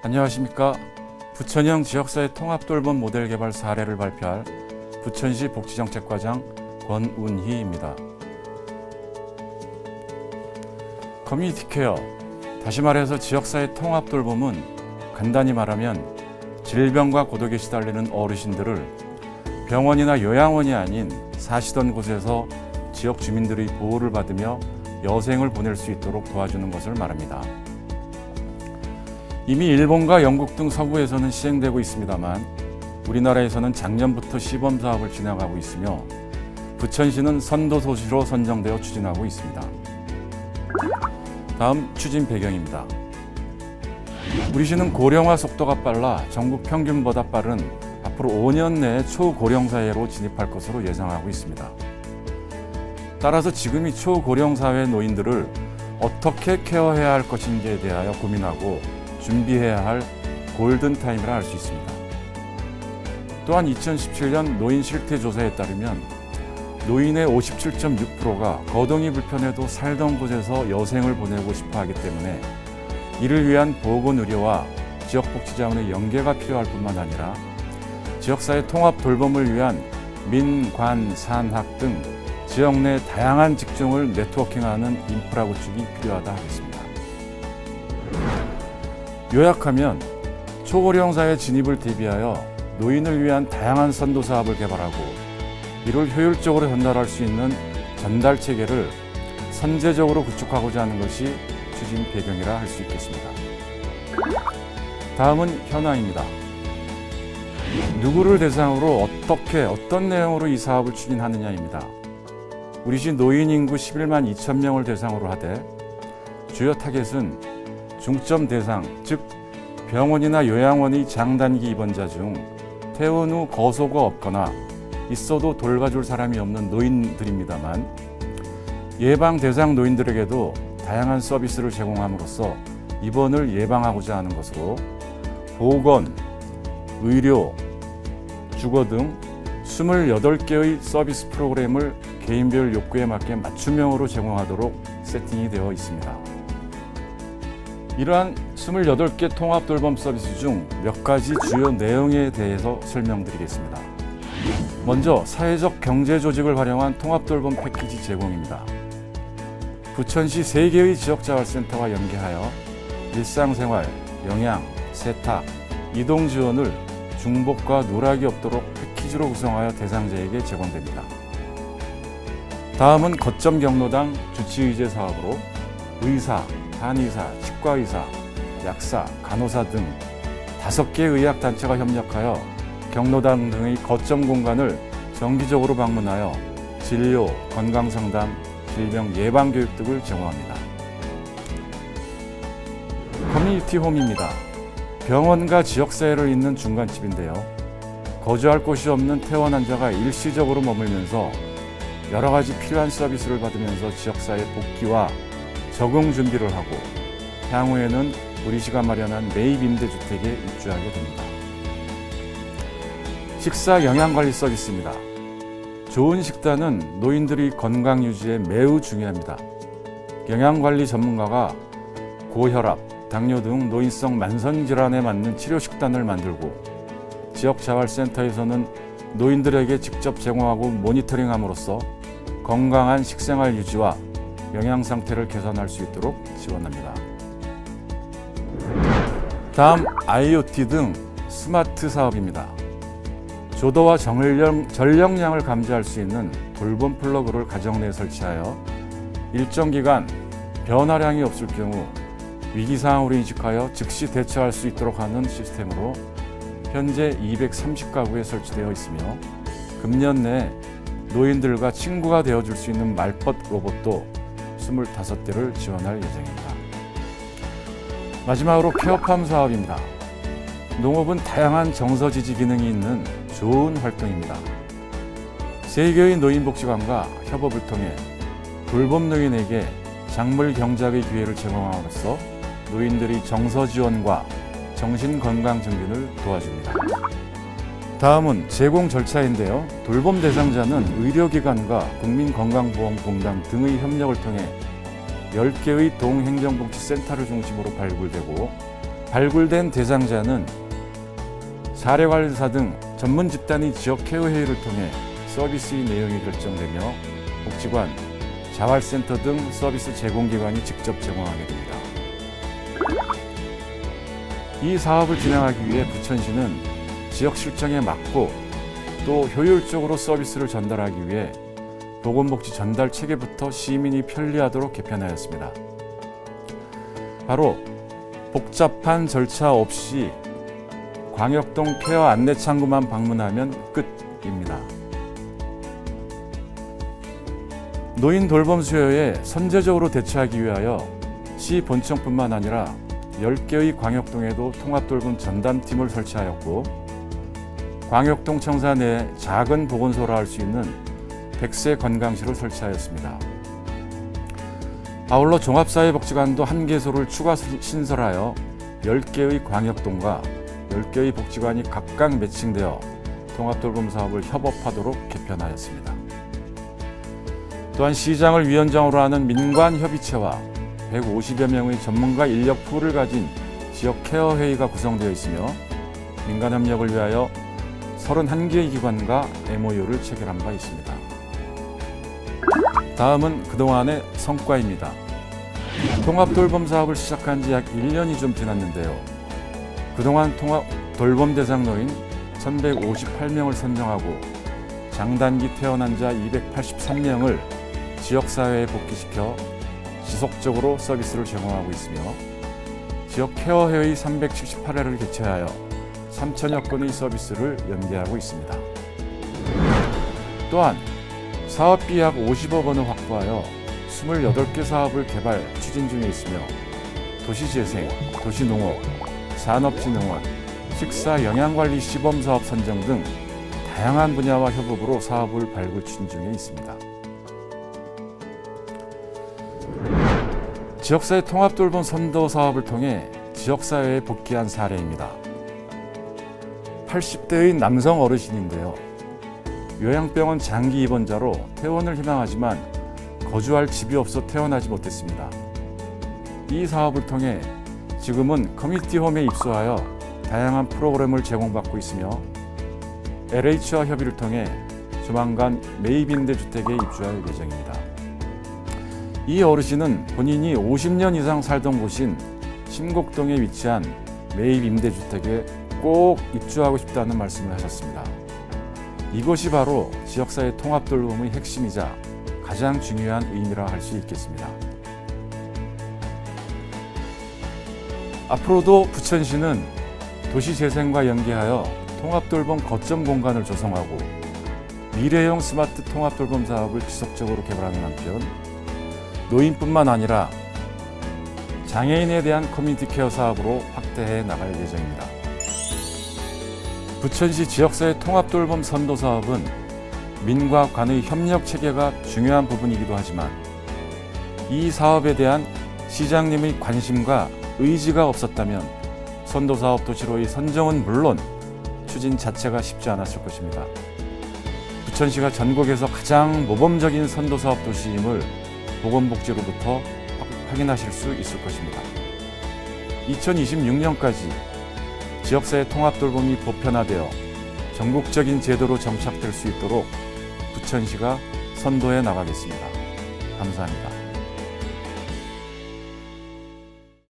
안녕하십니까. 부천형 지역사회 통합돌봄 모델 개발 사례를 발표할 부천시 복지정책과장 권운희입니다. 커뮤니티 케어, 다시 말해서 지역사회 통합돌봄은 간단히 말하면 질병과 고독에 시달리는 어르신들을 병원이나 요양원이 아닌 사시던 곳에서 지역 주민들의 보호를 받으며 여생을 보낼 수 있도록 도와주는 것을 말합니다. 이미 일본과 영국 등 서구에서는 시행되고 있습니다만 우리나라에서는 작년부터 시범 사업을 진행하고 있으며 부천시는 선도도시로 선정되어 추진하고 있습니다. 다음 추진 배경입니다. 우리 시는 고령화 속도가 빨라 전국 평균보다 빠른 앞으로 5년 내에 초고령 사회로 진입할 것으로 예상하고 있습니다. 따라서 지금이 초고령 사회 노인들을 어떻게 케어해야 할 것인지에 대하여 고민하고 준비해야 할 골든타임이라 할 수 있습니다. 또한 2017년 노인 실태조사에 따르면 노인의 57.6%가 거동이 불편해도 살던 곳에서 여생을 보내고 싶어 하기 때문에 이를 위한 보건의료와 지역복지자원의 연계가 필요할 뿐만 아니라 지역사회 통합 돌봄을 위한 민, 관, 산, 학 등 지역 내 다양한 직종을 네트워킹하는 인프라 구축이 필요하다 하겠습니다. 요약하면 초고령 사회 진입을 대비하여 노인을 위한 다양한 선도 사업을 개발하고 이를 효율적으로 전달할 수 있는 전달 체계를 선제적으로 구축하고자 하는 것이 추진 배경이라 할 수 있겠습니다. 다음은 현황입니다. 누구를 대상으로 어떤 내용으로 이 사업을 추진하느냐입니다. 우리 시 노인 인구 11만 2천 명을 대상으로 하되 주요 타겟은 중점 대상, 즉 병원이나 요양원의 장단기 입원자 중 퇴원 후 거소가 없거나 있어도 돌봐줄 사람이 없는 노인들입니다만 예방 대상 노인들에게도 다양한 서비스를 제공함으로써 입원을 예방하고자 하는 것으로 보건, 의료, 주거 등 28개의 서비스 프로그램을 개인별 욕구에 맞게 맞춤형으로 제공하도록 세팅이 되어 있습니다. 이러한 28개 통합돌봄 서비스 중 몇 가지 주요 내용에 대해서 설명드리겠습니다. 먼저 사회적 경제조직을 활용한 통합돌봄 패키지 제공입니다. 부천시 3개의 지역자활센터와 연계하여 일상생활, 영양, 세탁, 이동 지원을 중복과 누락이 없도록 패키지로 구성하여 대상자에게 제공됩니다. 다음은 거점 경로당 주치의제 사업으로 의사, 한의사, 치과의사, 약사, 간호사 등 5개 의학단체가 협력하여 경로당 등의 거점 공간을 정기적으로 방문하여 진료, 건강상담, 질병 예방교육 등을 제공합니다. 커뮤니티 홈입니다. 병원과 지역사회를 잇는 중간집인데요. 거주할 곳이 없는 퇴원 환자가 일시적으로 머물면서 여러 가지 필요한 서비스를 받으면서 지역사회 복귀와 적응 준비를 하고 향후에는 우리 시가 마련한 매입 임대주택에 입주하게 됩니다. 식사 영양관리 서비스입니다. 좋은 식단은 노인들의 건강 유지에 매우 중요합니다. 영양관리 전문가가 고혈압, 당뇨 등 노인성 만성질환에 맞는 치료 식단을 만들고 지역자활센터에서는 노인들에게 직접 제공하고 모니터링함으로써 건강한 식생활 유지와 영양 상태를 개선할 수 있도록 지원합니다. 다음 IoT 등 스마트 사업입니다. 조도와 전력량을 감지할 수 있는 돌봄 플러그를 가정 내에 설치하여 일정 기간 변화량이 없을 경우 위기사항으로 인식하여 즉시 대처할 수 있도록 하는 시스템으로 현재 230가구에 설치되어 있으며 금년 내 노인들과 친구가 되어줄 수 있는 말벗 로봇도 25대를 지원할 예정입니다. 마지막으로 케어팜 사업입니다. 농업은 다양한 정서지지 기능이 있는 좋은 활동입니다. 3개의 노인복지관과 협업을 통해 돌봄 노인에게 작물 경작의 기회를 제공함으로써 노인들의 정서 지원과 정신건강 증진을 도와줍니다. 다음은 제공 절차인데요. 돌봄 대상자는 의료기관과 국민건강보험공단 등의 협력을 통해 10개의 동행정복지센터를 중심으로 발굴되고 발굴된 대상자는 사례관리사 등 전문 집단이 지역 케어 회의를 통해 서비스의 내용이 결정되며 복지관, 자활센터 등 서비스 제공기관이 직접 제공하게 됩니다. 이 사업을 진행하기 위해 부천시는 지역 실정에 맞고 또 효율적으로 서비스를 전달하기 위해 보건복지 전달 체계부터 시민이 편리하도록 개편하였습니다. 바로 복잡한 절차 없이 광역동 케어 안내창구만 방문하면 끝입니다. 노인 돌봄 수요에 선제적으로 대처하기 위하여 시 본청뿐만 아니라 10개의 광역동에도 통합돌봄 전담팀을 설치하였고 광역동 청사 내에 작은 보건소라 할 수 있는 100세 관광실을 설치하였습니다. 아울러 종합사회복지관도 1개소를 추가 신설하여 10개의 광역동과 10개의 복지관이 각각 매칭되어 통합돌봄 사업을 협업하도록 개편하였습니다. 또한 시장을 위원장으로 하는 민관협의체와 150여 명의 전문가 인력 풀을 가진 지역 케어회의가 구성되어 있으며 민간협력을 위하여 31개의 기관과 MOU를 체결한 바 있습니다. 다음은 그동안의 성과입니다. 통합돌봄 사업을 시작한 지 약 1년이 좀 지났는데요. 그동안 통합돌봄 대상 노인 1158명을 선정하고 장단기 태어난 자 283명을 지역사회에 복귀시켜 지속적으로 서비스를 제공하고 있으며 지역 케어회의 378회를 개최하여 3천여 건의 서비스를 연계하고 있습니다. 또한 사업비 약 50억 원을 확보하여 28개 사업을 개발, 추진 중에 있으며 도시재생, 도시농업, 산업진흥원, 식사영양관리 시범사업 선정 등 다양한 분야와 협업으로 사업을 발굴 추진 중에 있습니다. 지역사회 통합돌봄 선도 사업을 통해 지역사회에 복귀한 사례입니다. 80대의 남성 어르신인데요. 요양병원 장기 입원자로 퇴원을 희망하지만 거주할 집이 없어 퇴원하지 못했습니다. 이 사업을 통해 지금은 커뮤니티 홈에 입소하여 다양한 프로그램을 제공받고 있으며 LH와 협의를 통해 조만간 매입임대주택에 입주할 예정입니다. 이 어르신은 본인이 50년 이상 살던 곳인 신곡동에 위치한 매입임대주택에 꼭 입주하고 싶다는 말씀을 하셨습니다. 이것이 바로 지역사회 통합돌봄의 핵심이자 가장 중요한 의미라 할 수 있겠습니다. 앞으로도 부천시는 도시재생과 연계하여 통합돌봄 거점 공간을 조성하고 미래형 스마트 통합돌봄 사업을 지속적으로 개발하는 한편 노인뿐만 아니라 장애인에 대한 커뮤니티 케어 사업으로 확대해 나갈 예정입니다. 부천시 지역사회 통합돌봄 선도 사업은 민과 관의 협력 체계가 중요한 부분이기도 하지만 이 사업에 대한 시장님의 관심과 의지가 없었다면 선도사업 도시로의 선정은 물론 추진 자체가 쉽지 않았을 것입니다. 부천시가 전국에서 가장 모범적인 선도사업 도시임을 보건복지로부터 확인하실 수 있을 것입니다. 2026년까지 지역사회 통합돌봄이 보편화되어 전국적인 제도로 정착될 수 있도록 부천시가 선도해 나가겠습니다. 감사합니다.